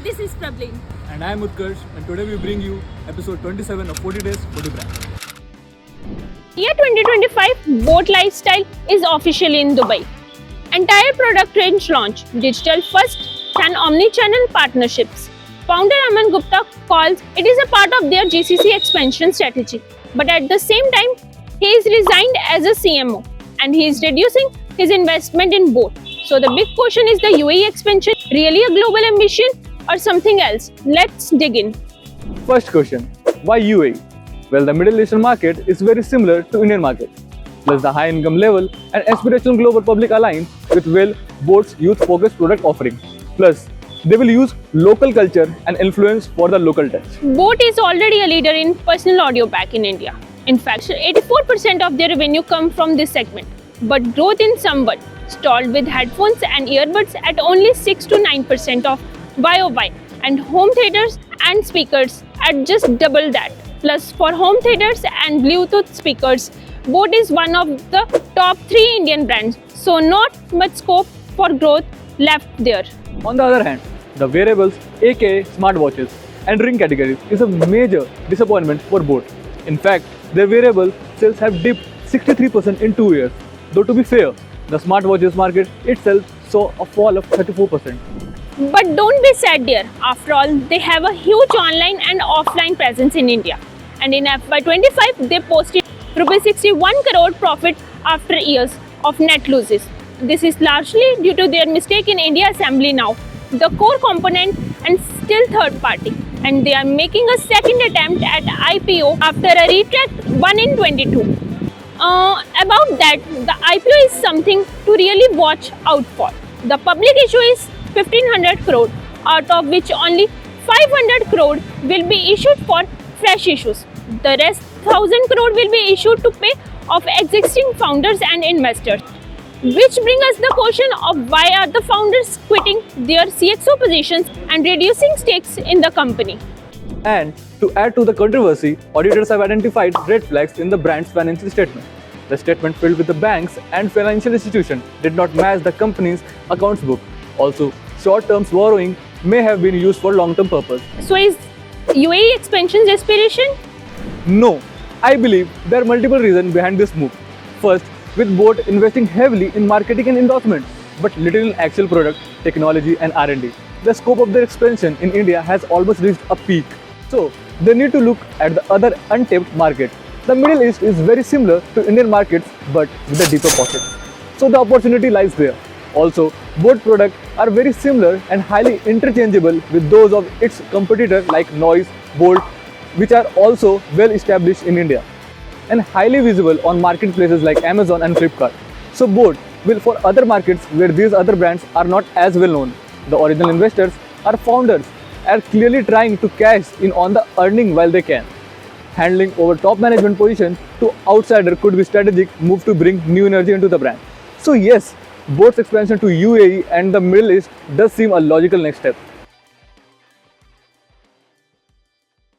this is Prablin. And I am Utkarsh, and today we bring you episode 27 of 40 Days 40 Brands. Year 2025 boAt lifestyle is officially in Dubai. Entire product range launch, digital first and omni-channel partnerships. Founder Aman Gupta calls it is a part of their GCC expansion strategy. But at the same time, he is resigned as a CMO and he is reducing his investment in boAt. So the big question is the UAE expansion really a global ambition or something else? Let's dig in. First question, why UAE? Well, the Middle Eastern market is very similar to Indian market. Plus the high income level and aspirational global public align with boAt's youth-focused product offering. Plus, they will use local culture and influence for the local touch. boAt is already a leader in personal audio back in India. In fact, 84% of their revenue come from this segment. But growth in somewhat stalled with headphones and earbuds at only 6 to 9% of YOY and home theaters and speakers at just double that. Plus, for home theaters and Bluetooth speakers, boAt is one of the top 3 Indian brands, so not much scope for growth left there. On the other hand, the wearables, aka smartwatches and ring categories is a major disappointment for boAt. In fact, their wearable sales have dipped 63% in 2 years. Though to be fair, the smartwatches market itself saw a fall of 34%. But don't be sad dear, after all, they have a huge online and offline presence in India. And in FY25, they posted Rs 61 crore profit after years of net losses. This is largely due to their mistake in India assembly now, the core component and still third party. And they are making a second attempt at IPO after a retract one in 22. About that, the IPO is something to really watch out for. The public issue is 1500 crore, out of which only 500 crore will be issued for fresh issues. The rest 1000 crore will be issued to pay off existing founders and investors. Which brings us the question of why are the founders quitting their CXO positions and reducing stakes in the company. And to add to the controversy, auditors have identified red flags in the brand's financial statement. The statement filled with the banks and financial institutions did not match the company's accounts book. Also, short-term borrowing may have been used for long-term purpose. So is UAE expansion's aspiration? No, I believe there are multiple reasons behind this move. First, with boAt investing heavily in marketing and endorsements, but little in actual product, technology and R&D. The scope of their expansion in India has almost reached a peak. So, they need to look at the other untapped market. The Middle East is very similar to Indian markets but with a deeper pocket. So the opportunity lies there. Also, boAt products are very similar and highly interchangeable with those of its competitors like Noise, Bolt, which are also well established in India and highly visible on marketplaces like Amazon and Flipkart. So boAt will for other markets where these other brands are not as well known. The original investors are founders are clearly trying to cash in on the earning while they can. Handling over top management position to outsider could be strategic move to bring new energy into the brand. So yes, boAt's expansion to UAE and the Middle East does seem a logical next step.